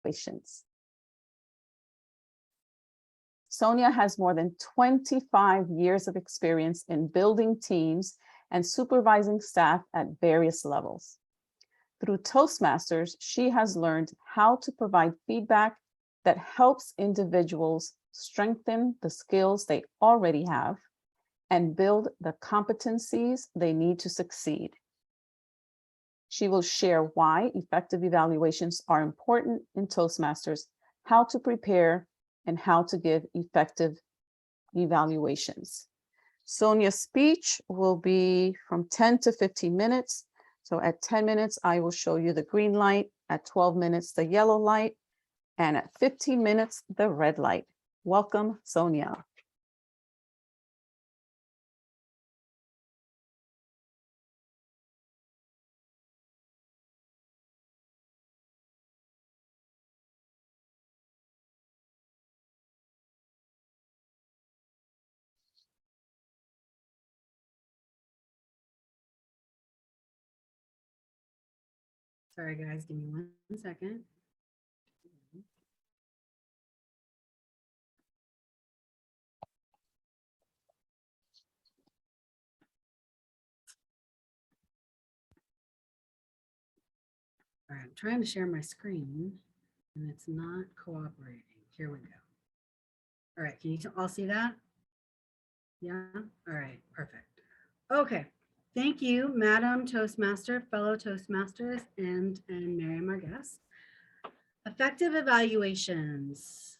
evaluations. Sonya has more than 25 years of experience in building teams and supervising staff at various levels. Through Toastmasters, she has learned how to provide feedback that helps individuals strengthen the skills they already have and build the competencies they need to succeed. She will share why effective evaluations are important in Toastmasters, how to prepare, and how to give effective evaluations. Sonya's speech will be from 10 to 15 minutes. So at 10 minutes, I will show you the green light, at 12 minutes, the yellow light, and at 15 minutes, the red light. Welcome, Sonya. Sorry, guys, give me 1 second. All right, I'm trying to share my screen and it's not cooperating. Here we go. All right, can you all see that? Yeah, all right, perfect. Okay, thank you, Madam Toastmaster, fellow Toastmasters, and Miriam, our guest. Effective evaluations.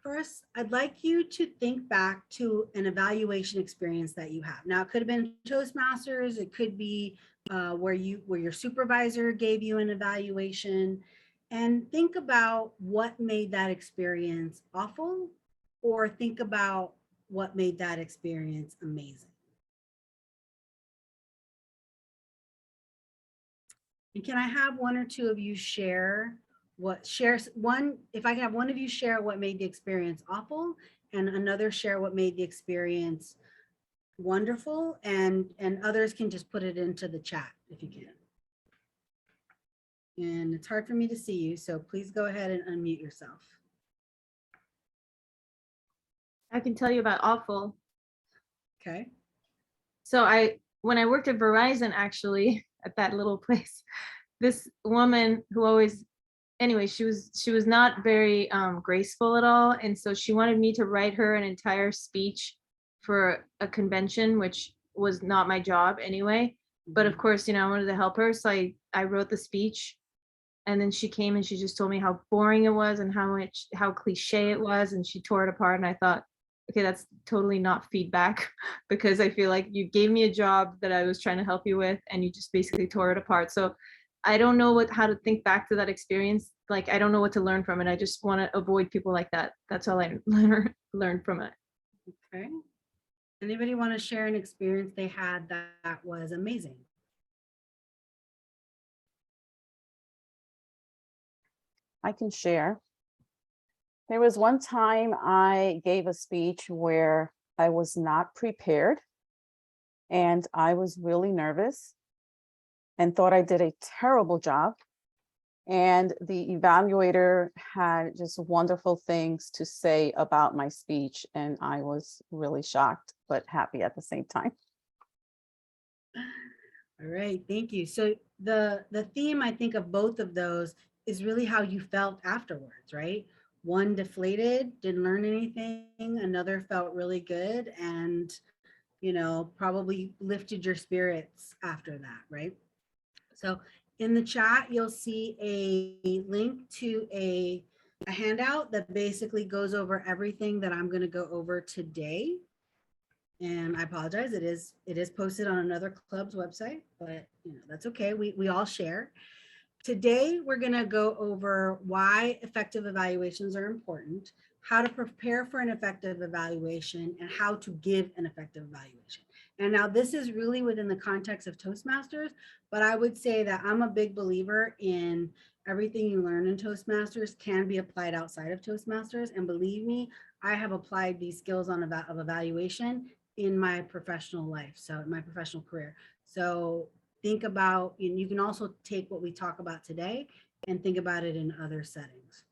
First, I'd like you to think back to an evaluation experience that you have. Now, it could have been Toastmasters, it could be where your supervisor gave you an evaluation, and think about what made that experience awful, or think about what made that experience amazing. And can I have one or two of you share if I can have one of you share what made the experience awful and another share what made the experience wonderful, and others can just put it into the chat if you can. And it's hard for me to see you, so please go ahead and unmute yourself. I can tell you about awful. Okay. So when I worked at Verizon, actually, at that little place, this woman who always, anyway, she was not very graceful at all. And so she wanted me to write her an entire speech for a convention, which was not my job anyway. But of course, I wanted to help her. So I wrote the speech, and then she came and she just told me how boring it was and how cliche it was. And she tore it apart. And I thought, okay, that's totally not feedback, because I feel like you gave me a job that I was trying to help you with and you just basically tore it apart. So I don't know how to think back to that experience. Like, I don't know what to learn from it. I just want to avoid people like that. That's all I learned from it. Okay. Anybody want to share an experience they had that was amazing? I can share. There was one time I gave a speech where I was not prepared and I was really nervous and thought I did a terrible job. And the evaluator had just wonderful things to say about my speech. And I was really shocked, but happy at the same time. All right, thank you. So the theme, I think, of both of those is really how you felt afterwards, right? One deflated, didn't learn anything. Another felt really good and, probably lifted your spirits after that, right? So in the chat, you'll see a link to a handout that basically goes over everything that I'm going to go over today. And I apologize, it is posted on another club's website, but that's okay. We all share. Today, we're going to go over why effective evaluations are important, how to prepare for an effective evaluation, and how to give an effective evaluation. And now this is really within the context of Toastmasters, but I would say that I'm a big believer in everything you learn in Toastmasters can be applied outside of Toastmasters. And believe me, I have applied these skills of evaluation in my professional life, so in my professional career. So think about, and you can also take what we talk about today and think about it in other settings.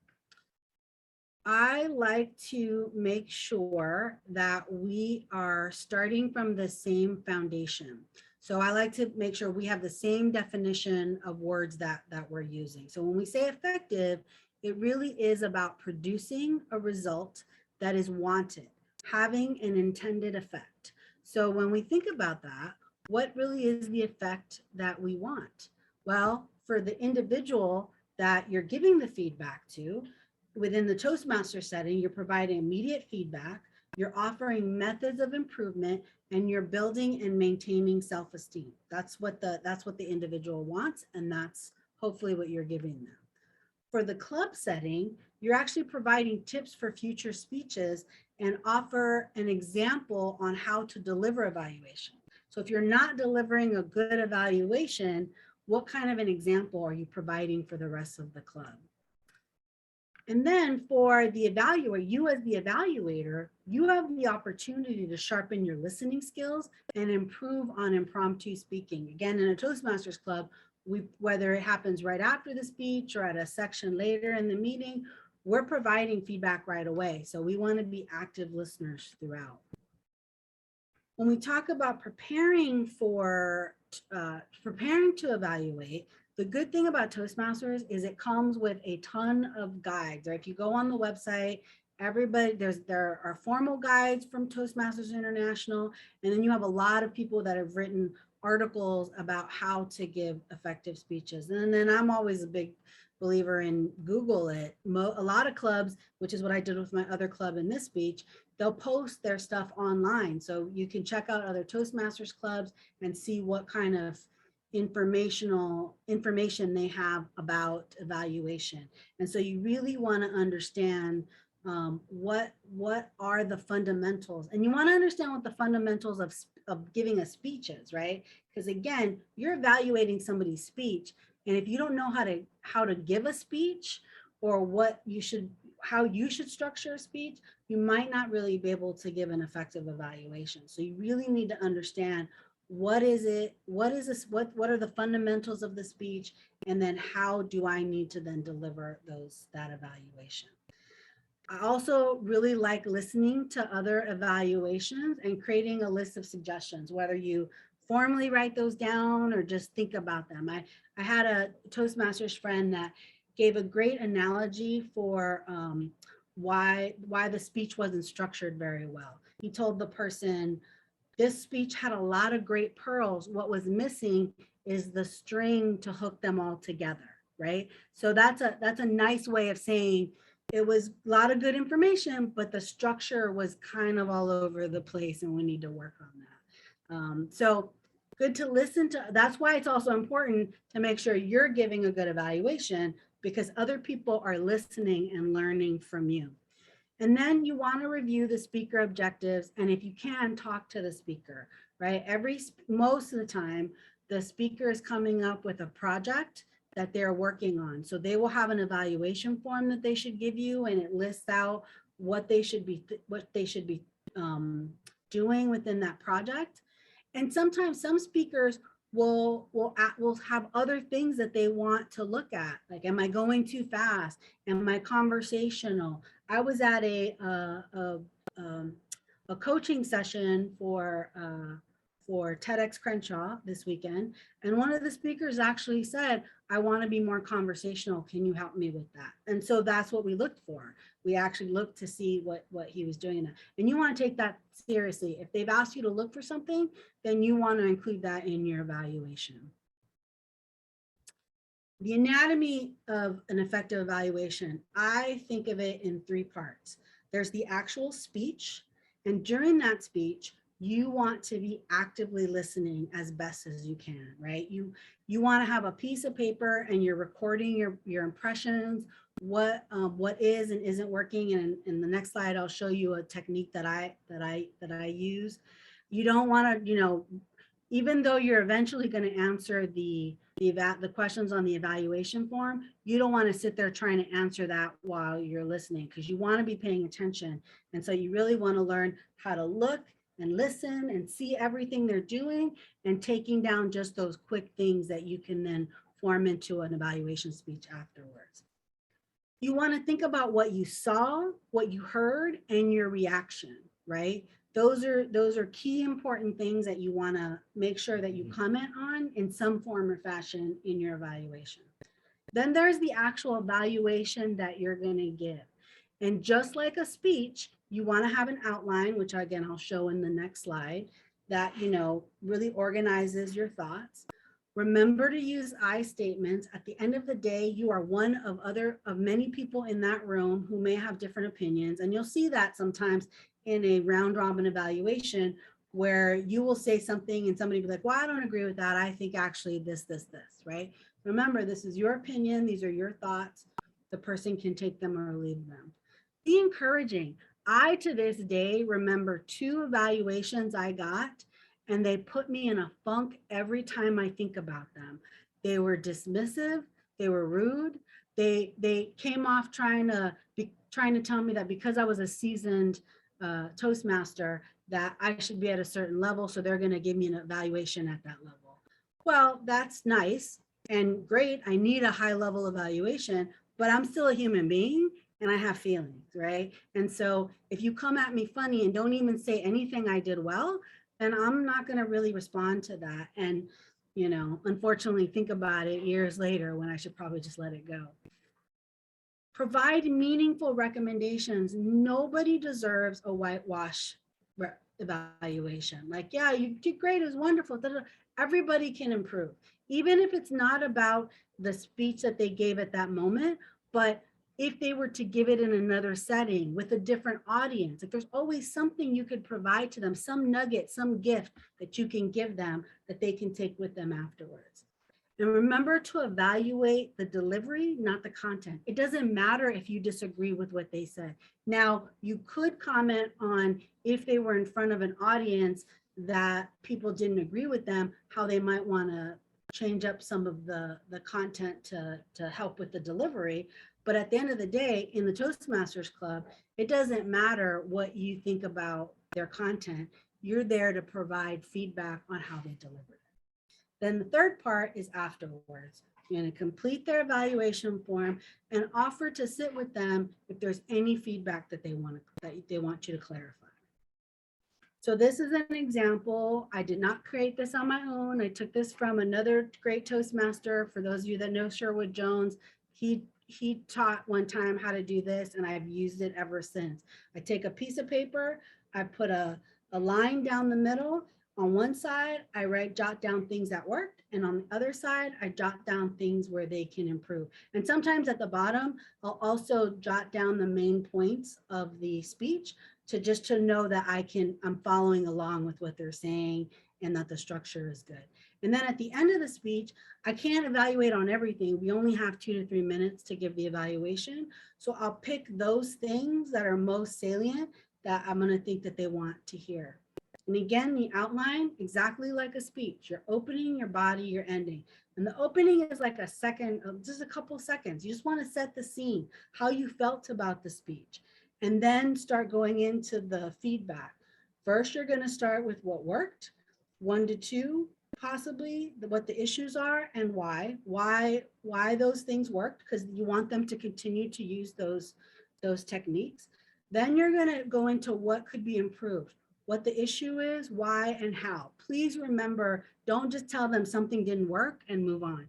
I like to make sure that we are starting from the same foundation. So I like to make sure we have the same definition of words that we're using. So when we say effective, it really is about producing a result that is wanted, having an intended effect. So when we think about that, what really is the effect that we want? Well, for the individual that you're giving the feedback to, within the Toastmaster setting, you're providing immediate feedback, you're offering methods of improvement, and you're building and maintaining self-esteem. That's what the individual wants, and that's hopefully what you're giving them. For the club setting, you're actually providing tips for future speeches and offer an example on how to deliver evaluation. So if you're not delivering a good evaluation, what kind of an example are you providing for the rest of the club? And then for the evaluator, you as the evaluator, you have the opportunity to sharpen your listening skills and improve on impromptu speaking. Again, in a Toastmasters club, whether it happens right after the speech or at a section later in the meeting, we're providing feedback right away. So we want to be active listeners throughout. When we talk about preparing to evaluate, the good thing about Toastmasters is it comes with a ton of guides. Or if you go on the website, there are formal guides from Toastmasters International, and then you have a lot of people that have written articles about how to give effective speeches. And then I'm always a big believer in Google it. A lot of clubs, which is what I did with my other club in this speech, they'll post their stuff online. So you can check out other Toastmasters clubs and see what kind of information they have about evaluation. And so you really want to understand what are the fundamentals, and you want to understand what the fundamentals of giving a speech is, right? Because again, you're evaluating somebody's speech, and if you don't know how to give a speech or how you should structure a speech, you might not really be able to give an effective evaluation. So you really need to understand what is it, what is this, what are the fundamentals of the speech, and then how do I need to then deliver that evaluation. I also really like listening to other evaluations and creating a list of suggestions, whether you formally write those down or just think about them. I had a Toastmasters friend that gave a great analogy for why the speech wasn't structured very well. He told the person, this speech had a lot of great pearls. What was missing is the string to hook them all together, right? So that's a nice way of saying it was a lot of good information, but the structure was kind of all over the place, and we need to work on that. So good to listen to. That's why it's also important to make sure you're giving a good evaluation, because other people are listening and learning from you. And then you want to review the speaker objectives, and if you can, talk to the speaker, right? Most of the time, the speaker is coming up with a project that they're working on. So they will have an evaluation form that they should give you, and it lists out what they should be doing within that project. And sometimes some speakers will have other things that they want to look at. Like, am I going too fast? Am I conversational? I was at a coaching session for TEDx Crenshaw this weekend, and one of the speakers actually said, I want to be more conversational. Can you help me with that? And so that's what we looked for. We actually looked to see what he was doing. And you want to take that seriously. If they've asked you to look for something, then you want to include that in your evaluation. The anatomy of an effective evaluation, I think of it in 3 parts. There's the actual speech, and during that speech, you want to be actively listening as best as you can, right? You want to have a piece of paper and you're recording your impressions, what is and isn't working. And in the next slide, I'll show you a technique that I use. You don't want to, even though you're eventually going to answer the questions on the evaluation form, you don't want to sit there trying to answer that while you're listening, because you want to be paying attention. And so you really want to learn how to look and listen and see everything they're doing, and taking down just those quick things that you can then form into an evaluation speech afterwards. You want to think about what you saw, what you heard, and your reaction, right? Those are key important things that you want to make sure that you comment on in some form or fashion in your evaluation. Then there's the actual evaluation that you're going to give. And just like a speech, you want to have an outline, which again, I'll show in the next slide, that, really organizes your thoughts. Remember to use I statements. At the end of the day, you are one of many people in that room who may have different opinions. And you'll see that sometimes in a round robin evaluation where you will say something and somebody will be like, well, I don't agree with that. I think actually this, right? Remember, this is your opinion. These are your thoughts. The person can take them or leave them. Be encouraging. I, to this day, remember 2 evaluations I got, and they put me in a funk every time I think about them. They were dismissive. They were rude. They came off trying to tell me that because I was a seasoned Toastmaster, that I should be at a certain level, so they're going to give me an evaluation at that level. Well, that's nice and great. I need a high level evaluation, but I'm still a human being and I have feelings, right? And so if you come at me funny and don't even say anything I did well, then I'm not going to really respond to that. And, unfortunately, think about it years later when I should probably just let it go. Provide meaningful recommendations. Nobody deserves a whitewash evaluation. Like, yeah, you did great. It was wonderful. Everybody can improve, even if it's not about the speech that they gave at that moment, but if they were to give it in another setting with a different audience, if there's always something you could provide to them, some nugget, some gift that you can give them that they can take with them afterwards. And remember to evaluate the delivery, not the content. It doesn't matter if you disagree with what they said. Now, you could comment on if they were in front of an audience that people didn't agree with them, how they might want to change up some of the content to help with the delivery. But at the end of the day, in the Toastmasters Club, it doesn't matter what you think about their content. You're there to provide feedback on how they deliver it. Then the third part is afterwards. You're going to complete their evaluation form and offer to sit with them if there's any feedback that they want you to clarify. So this is an example. I did not create this on my own. I took this from another great Toastmaster. For those of you that know Sherwood Jones, he taught one time how to do this, and I've used it ever since. I take a piece of paper, I put a line down the middle. On one side, I jot down things that worked, and on the other side, I jot down things where they can improve. And sometimes at the bottom, I'll also jot down the main points of the speech to know that I'm following along with what they're saying and that the structure is good. And then at the end of the speech, I can't evaluate on everything. We only have 2 to 3 minutes to give the evaluation. So I'll pick those things that are most salient that I'm going to think that they want to hear. And again, the outline, exactly like a speech. Your opening, your body, your ending. And the opening is like a second, just a couple seconds. You just want to set the scene, how you felt about the speech, and then start going into the feedback. First, you're going to start with what worked, 1 to 2, possibly what the issues are and why those things worked, because you want them to continue to use those techniques. Then you're going to go into what could be improved, what the issue is, why, and how. Please remember, don't just tell them something didn't work and move on.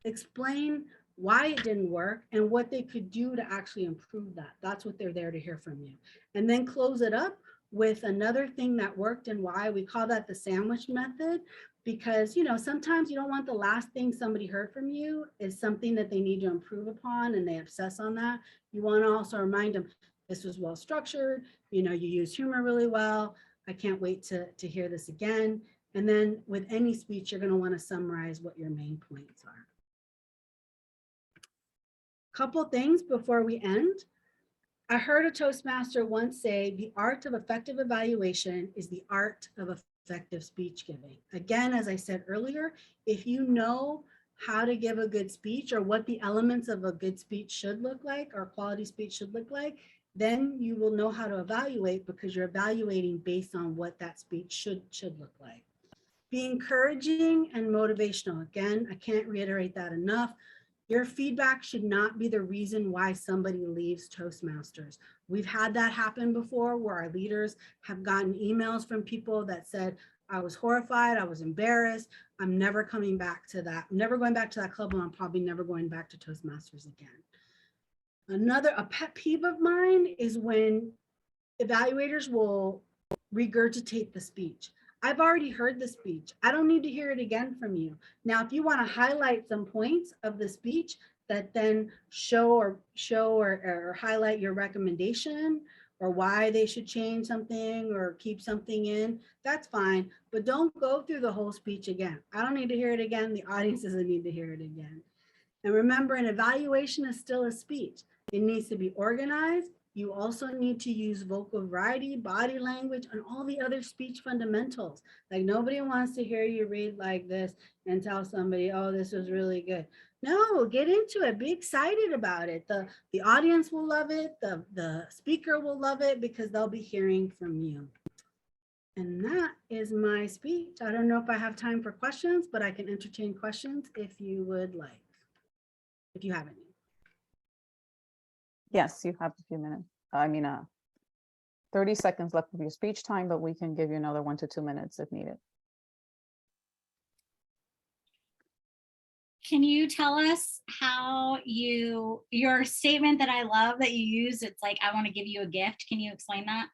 Explain why it didn't work and what they could do to actually improve that. That's what they're there to hear from you. And then close it up with another thing that worked and why. We call that the sandwich method, because sometimes you don't want the last thing somebody heard from you is something that they need to improve upon and they obsess on that. You want to also remind them, this was well structured, you used humor really well. I can't wait to hear this again. And then with any speech, you're going to want to summarize what your main points are. Couple things before we end. I heard a Toastmaster once say, the art of effective evaluation is the art of effective speech giving. Again, as I said earlier, if you know how to give a good speech or what the elements of a good speech should look like or quality speech should look like, then you will know how to evaluate, because you're evaluating based on what that speech should look like. Be encouraging and motivational. Again, I can't reiterate that enough. Your feedback should not be the reason why somebody leaves Toastmasters. We've had that happen before where our leaders have gotten emails from people that said, I was horrified, I was embarrassed, I'm never coming back to that. I'm never going back to that club, and I'm probably never going back to Toastmasters again. A pet peeve of mine is when evaluators will regurgitate the speech. I've already heard the speech. I don't need to hear it again from you. Now, if you want to highlight some points of the speech that then show or highlight your recommendation or why they should change something or keep something in, that's fine. But don't go through the whole speech again. I don't need to hear it again. The audience doesn't need to hear it again. And remember, an evaluation is still a speech. It needs to be organized. You also need to use vocal variety, body language, and all the other speech fundamentals. Like nobody wants to hear you read like this and tell somebody, oh, this was really good. No, get into it. Be excited about it. The audience will love it. The speaker will love it because they'll be hearing from you. And that is my speech. I don't know if I have time for questions, but I can entertain questions if you would like. If you have any. Yes, you have a few minutes. 30 seconds left of your speech time, but we can give you another 1 to 2 minutes if needed. Can you tell us how your statement that I love that you use, it's like, I want to give you a gift. Can you explain that?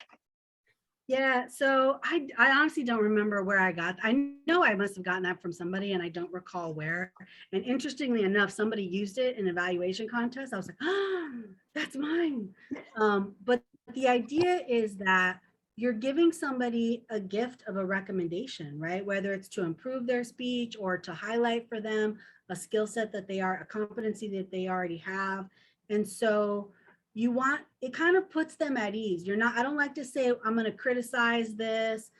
Yeah, so I honestly don't remember where I know I must have gotten that from somebody and I don't recall where. And interestingly enough, somebody used it in an evaluation contest. I was like, oh, that's mine. But the idea is that you're giving somebody a gift of a recommendation, right? Whether it's to improve their speech or to highlight for them a skill set that a competency that they already have. And so it kind of puts them at ease. I don't like to say, I'm going to criticize this.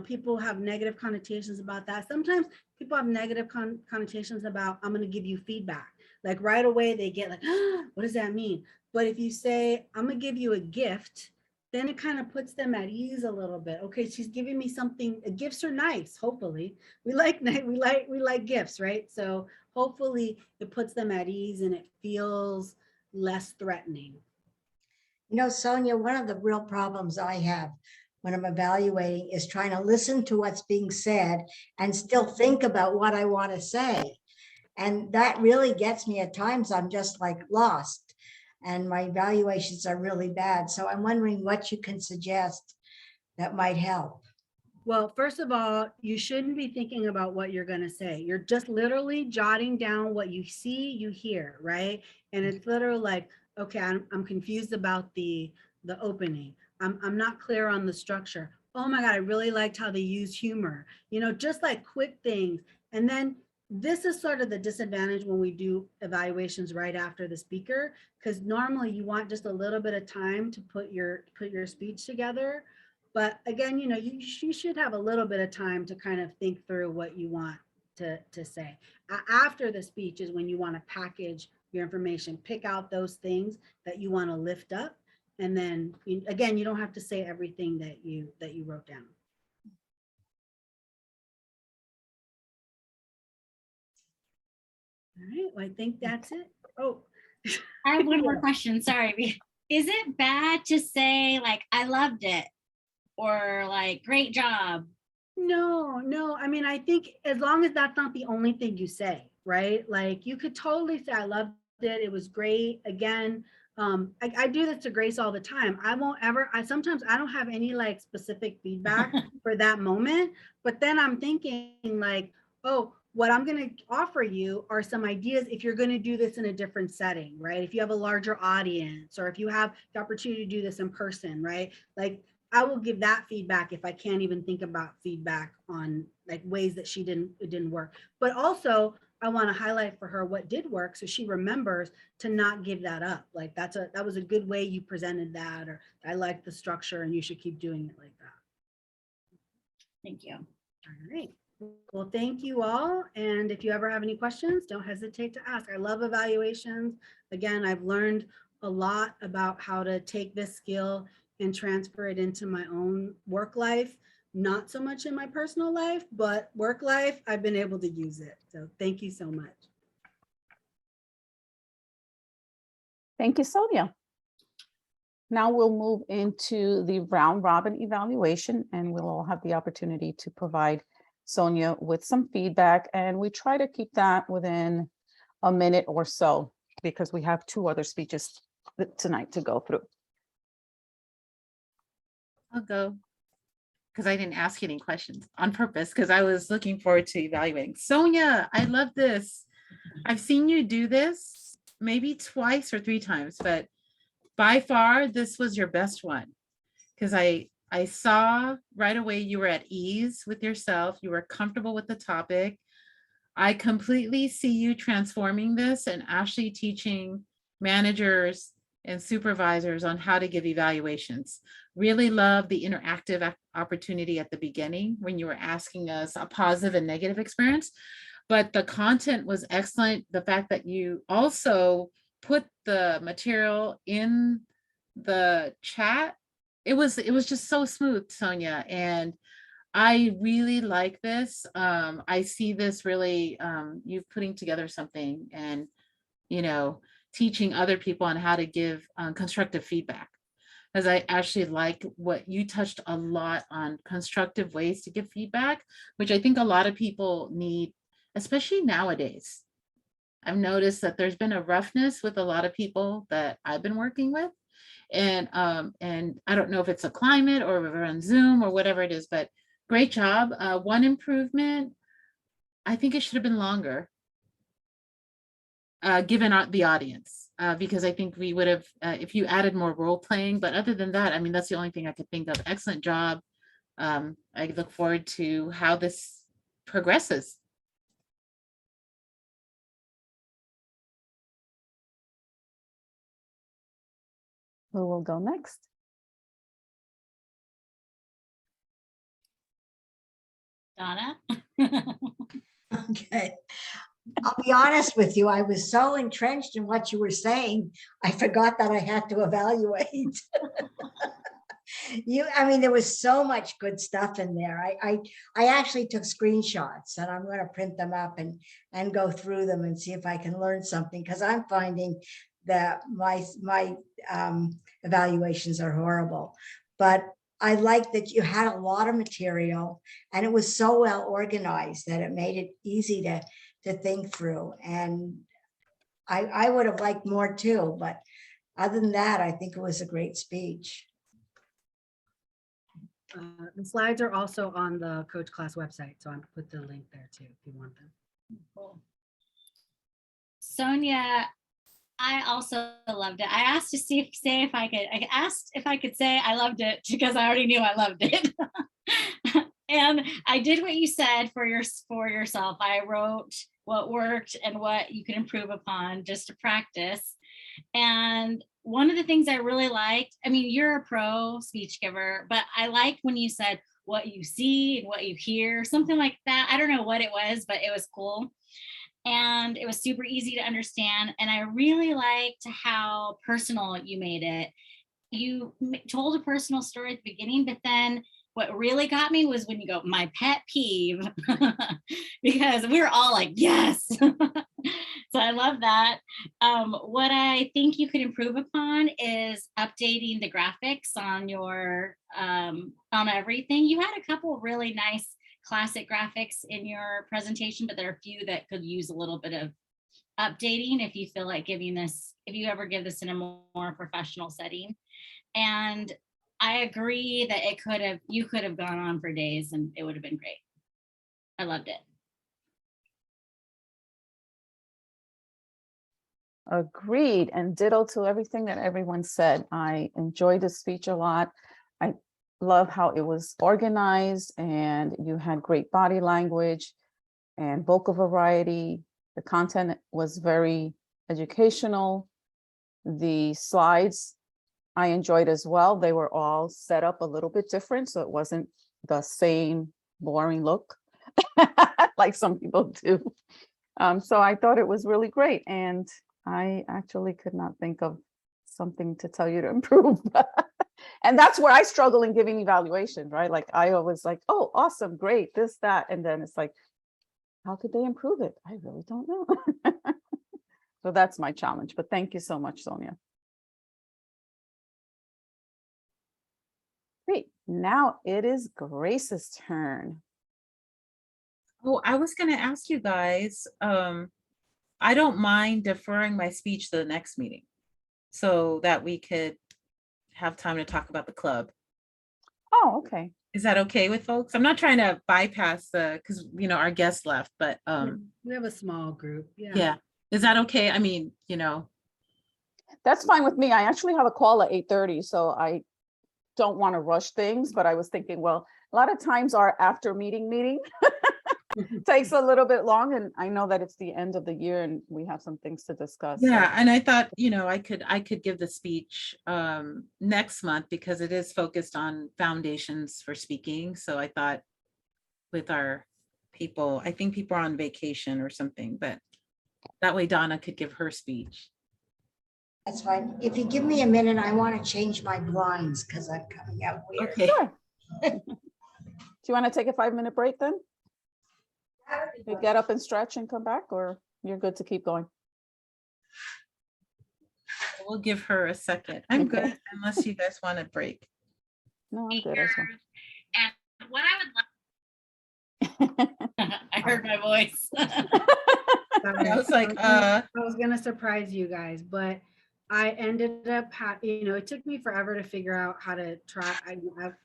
People have negative connotations about that. Sometimes people have negative connotations about, I'm going to give you feedback. Like right away they get like, oh, what does that mean? But if you say, I'm going to give you a gift, then it kind of puts them at ease a little bit. Okay, she's giving me something. Gifts are nice. Hopefully we like gifts, right? So hopefully it puts them at ease and it feels less threatening. Sonia, one of the real problems I have when I'm evaluating is trying to listen to what's being said and still think about what I want to say. And that really gets me at times. I'm just like lost and my evaluations are really bad. So I'm wondering what you can suggest that might help. Well, first of all, you shouldn't be thinking about what you're going to say. You're just literally jotting down what you see, you hear, right? And it's literally like, okay, I'm confused about the opening. I'm not clear on the structure. Oh my God, I really liked how they use humor, just like quick things. And then this is sort of the disadvantage when we do evaluations right after the speaker, because normally you want just a little bit of time to put your speech together. But again, you should have a little bit of time to kind of think through what you want to say. After the speech is when you want to package your information, pick out those things that you want to lift up. And then again, you don't have to say everything that you wrote down. All right, well, I think that's it. Oh, I have one more question. Sorry. Is it bad to say like, I loved it or like, great job? No. I think as long as that's not the only thing you say, right? Like you could totally say, I loved it. It was great. Again, I do this to Grace all the time. Sometimes I don't have any like specific feedback for that moment, but then I'm thinking like, oh, what I'm going to offer you are some ideas if you're going to do this in a different setting, right? If you have a larger audience or if you have the opportunity to do this in person, right? Like I will give that feedback if I can't even think about feedback on like ways that it didn't work. But also I want to highlight for her what did work so she remembers to not give that up. Like that was a good way you presented that, or I like the structure and you should keep doing it like that. Thank you. All right. Well, thank you all. And if you ever have any questions, don't hesitate to ask. I love evaluations. Again, I've learned a lot about how to take this skill and transfer it into my own work life. not so much in my personal life, but work life, I've been able to use it. So thank you so much. Thank you, Sonia. Now we'll move into the round robin evaluation, and we'll all have the opportunity to provide Sonia with some feedback. And we try to keep that within a minute or so, because we have 2 other speeches tonight to go through. I'll go because I didn't ask any questions on purpose because I was looking forward to evaluating. Sonia, I love this. I've seen you do this maybe twice or 3 times, but by far this was your best one because I saw right away you were at ease with yourself. You were comfortable with the topic. I completely see you transforming this and actually teaching managers and supervisors on how to give evaluations. Really love the interactive opportunity at the beginning when you were asking us a positive and negative experience, but the content was excellent. The fact that you also put the material in the chat, it was just so smooth, Sonia, and I really like this. I see this really, you putting together something and, you know, teaching other people on how to give constructive feedback. As I actually like what you touched a lot on constructive ways to give feedback, which I think a lot of people need, especially nowadays. I've noticed that there's been a roughness with a lot of people that I've been working with. And I don't know if it's a climate or we're on Zoom or whatever it is, but great job. One improvement, I think it should have been longer, given the audience, because I think we would have, if you added more role playing, but other than that, I mean, that's the only thing I could think of. Excellent job. I look forward to how this progresses. Who will go next? Donna? Okay. I'll be honest with you, I was so entrenched in what you were saying, I forgot that I had to evaluate. I mean, there was so much good stuff in there. I actually took screenshots and I'm going to print them up and go through them and see if I can learn something, because I'm finding that my evaluations are horrible. But I like that you had a lot of material and it was so well organized that it made it easy to think through. And I would have liked more too, but other than that, I think it was a great speech. The slides are also on the Coach Class website, so I put the link there too if you want them. Cool. Sonia, I also loved it. I asked to see if I asked if I could say I loved it because I already knew I loved it. And I did what you said for yourself. I wrote what worked and what you can improve upon just to practice. And one of the things I really liked, I mean, you're a pro speech giver, but I liked when you said what you see and what you hear, something like that. I don't know what it was, but it was cool. And it was super easy to understand. And I really liked how personal you made it. You told a personal story at the beginning, but then what really got me was when you go, my pet peeve, because we were all like, yes. So I love that. What I think you could improve upon is updating the graphics on your, on everything. You had a couple really nice classic graphics in your presentation, but there are a few that could use a little bit of updating if you feel like giving this, if you ever give this in a more professional setting. And I agree that you could have gone on for days and it would have been great. I loved it. Agreed, and ditto to everything that everyone said. I enjoyed the speech a lot. I love how it was organized and you had great body language and vocal variety. The content was very educational. The slides I enjoyed as well. They were all set up a little bit different, so it wasn't the same boring look like some people do. So I thought it was really great, and I actually could not think of something to tell you to improve. And that's where I struggle in giving evaluation, right? Like I always like, oh, awesome, great, this, that. And then it's like, how could they improve it? I really don't know. So that's my challenge, but thank you so much, Sonia. Great, now it is Grace's turn. Oh, I was gonna ask you guys, I don't mind deferring my speech to the next meeting so that we could have time to talk about the club. Oh, okay. Is that okay with folks? I'm not trying to bypass because our guest left, but We have a small group. yeah. Is that okay? I mean, That's fine with me. I actually have a call at 8:30, so I don't want to rush things, but I was thinking, well, a lot of times our after meeting takes a little bit long, and I know that it's the end of the year and we have some things to discuss. so- yeah, and I thought, I could give the speech next month because it is focused on foundations for speaking. So I thought with our people, I think people are on vacation or something, but that way Donna could give her speech. That's fine. If you give me a minute, I want to change my blinds because I'm coming out weird. Okay. Sure. Do you want to take a 5-minute break then? You get up and stretch and come back, or you're good to keep going? We'll give her a second. I'm Okay. good unless you guys want a break. No, I'm good as well. And what I would like, I heard my voice. Sorry. I was like, I was gonna surprise you guys, but I ended up, it took me forever to figure out how to try.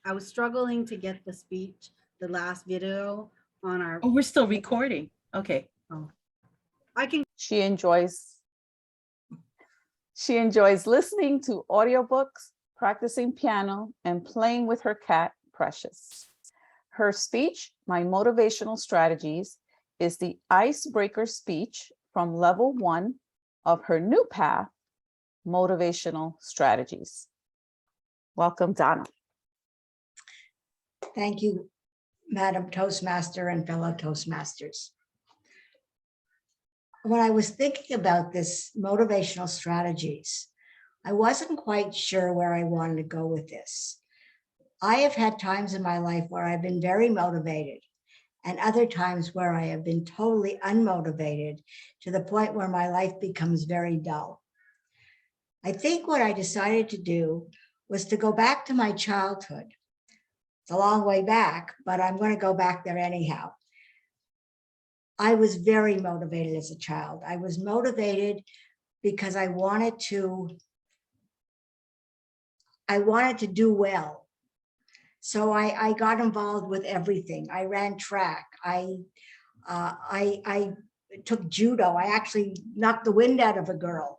I was struggling to get the speech, the last video on our. Oh, we're still recording. Okay. I can. She enjoys listening to audiobooks, practicing piano, and playing with her cat, Precious. Her speech, My Motivational Strategies, is the icebreaker speech from level 1 of her new path, Motivational Strategies. Welcome, Donna. Thank you, Madam Toastmaster and fellow Toastmasters. When I was thinking about this motivational strategies, I wasn't quite sure where I wanted to go with this. I have had times in my life where I've been very motivated and other times where I have been totally unmotivated to the point where my life becomes very dull. I think what I decided to do was to go back to my childhood. It's a long way back, but I'm going to go back there anyhow. I was very motivated as a child. I was motivated because I wanted to do well. So I got involved with everything. I ran track. I took judo. I actually knocked the wind out of a girl.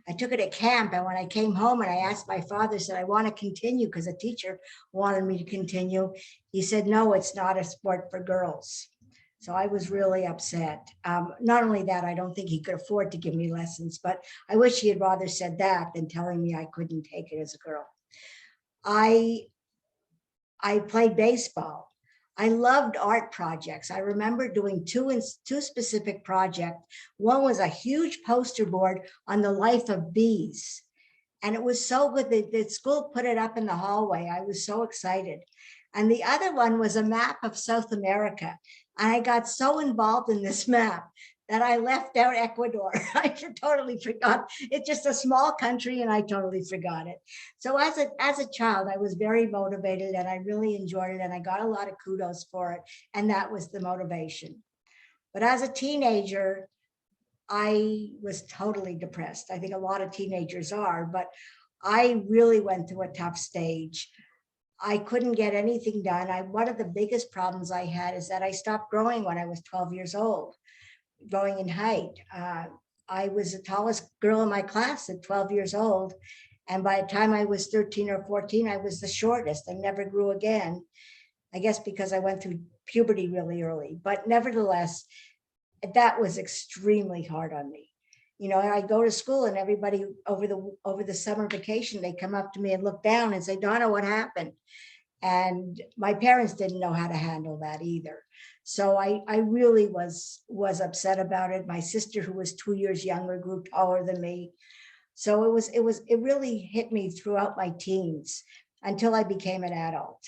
I took it at camp, and when I came home and I asked my father, said, I want to continue because a teacher wanted me to continue. He said, no, it's not a sport for girls. So I was really upset. Not only that, I don't think he could afford to give me lessons, but I wish he had rather said that than telling me I couldn't take it as a girl. I played baseball. I loved art projects. I remember doing two specific projects. One was a huge poster board on the life of bees. And it was so good that the school put it up in the hallway. I was so excited. And the other one was a map of South America. And I got so involved in this map that I left out Ecuador. I totally forgot. It's just a small country and I totally forgot it. So as a child, I was very motivated and I really enjoyed it and I got a lot of kudos for it. And that was the motivation. But as a teenager, I was totally depressed. I think a lot of teenagers are, but I really went through a tough stage. I couldn't get anything done. One of the biggest problems I had is that I stopped growing when I was 12 years old. Growing in height. I was the tallest girl in my class at 12 years old. And by the time I was 13 or 14, I was the shortest and never grew again. I guess because I went through puberty really early, but nevertheless, that was extremely hard on me. I go to school and everybody over the summer vacation, they come up to me and look down and say, Donna, what happened? And my parents didn't know how to handle that either. So I really was upset about it. My sister, who was 2 years younger, grew taller than me. So it really hit me throughout my teens. until I became an adult.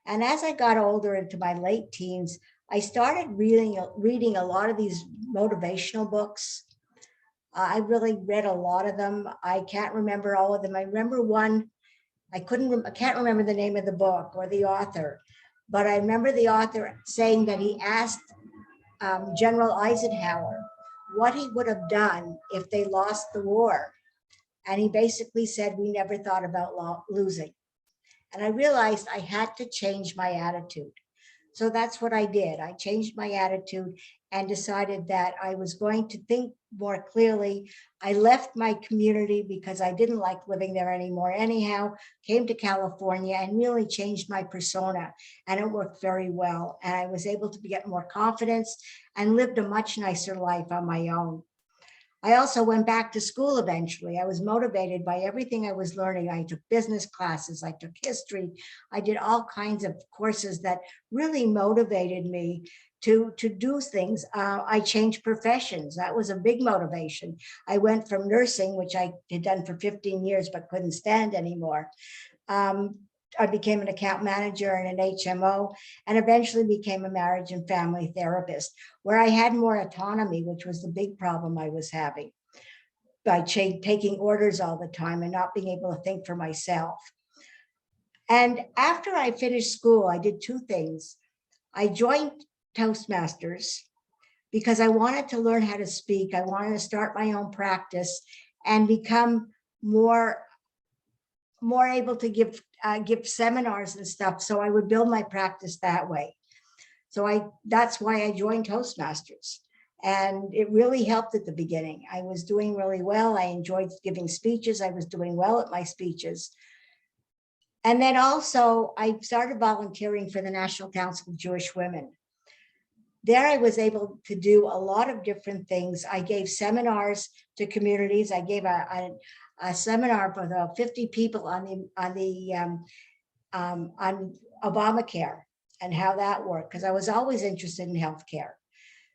And as I got older into my late teens, I started reading a lot of these motivational books. I really read a lot of them. I can't remember all of them. I remember one, I can't remember the name of the book or the author, but I remember the author saying that he asked General Eisenhower what he would have done if they lost the war. And he basically said, we never thought about losing. And I realized I had to change my attitude. So that's what I did. I changed my attitude and decided that I was going to think more clearly. I left my community because I didn't like living there anymore anyhow, came to California and really changed my persona, and it worked very well. And I was able to get more confidence and lived a much nicer life on my own. I also went back to school eventually. I was motivated by everything I was learning. I took business classes, I took history, I did all kinds of courses that really motivated me to do things. I changed professions. That was a big motivation. I went from nursing, which I had done for 15 years but couldn't stand anymore. I became an account manager and an HMO, and eventually became a marriage and family therapist, where I had more autonomy, which was the big problem I was having by taking orders all the time and not being able to think for myself. And after I finished school, I did two things. I joined Toastmasters because I wanted to learn how to speak. I wanted to start my own practice and become more able to give seminars and stuff. So I would build my practice that way. So that's why I joined Toastmasters. And it really helped at the beginning. I was doing really well. I enjoyed giving speeches. I was doing well at my speeches. And then also I started volunteering for the National Council of Jewish Women. There I was able to do a lot of different things. I gave seminars to communities. I gave a seminar for 50 people on Obamacare and how that worked, because I was always interested in healthcare.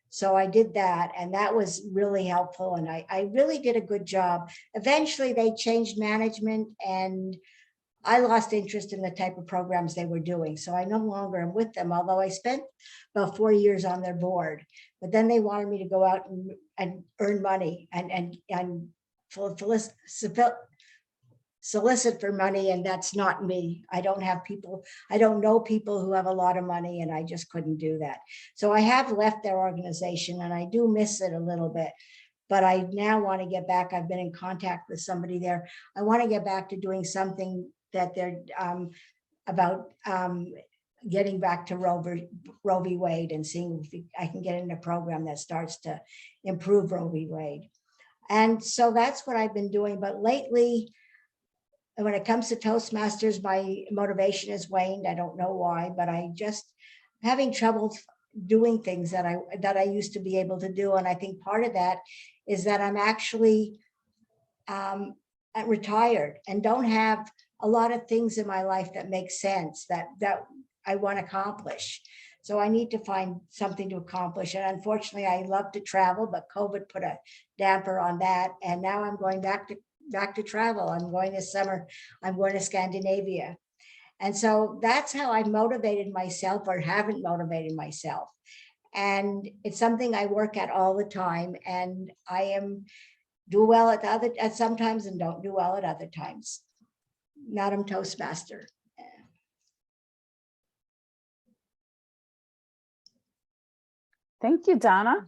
So I did that, and that was really helpful. And I really did a good job. Eventually they changed management and I lost interest in the type of programs they were doing. So I no longer am with them, although I spent about 4 years on their board. But then they wanted me to go out and earn money and solicit for money, and that's not me. I don't know people who have a lot of money, and I just couldn't do that. So I have left their organization, and I do miss it a little bit, but I now want to get back. I've been in contact with somebody there. I want to get back to doing something that they're about getting back to Roe v. Wade and seeing if I can get in a program that starts to improve Roe v. Wade. And so that's what I've been doing. But lately, when it comes to Toastmasters, my motivation has waned. I don't know why, but I just having trouble doing things that I used to be able to do. And I think part of that is that I'm actually retired and don't have a lot of things in my life that make sense that I want to accomplish. So I need to find something to accomplish. And unfortunately, I love to travel, but COVID put a damper on that. And now I'm going back to travel. I'm going this summer. I'm going to Scandinavia. And so that's how I motivated myself, or haven't motivated myself. And it's something I work at all the time. And I do well at sometimes and don't do well at other times. Madam Toastmaster. Thank you, Donna.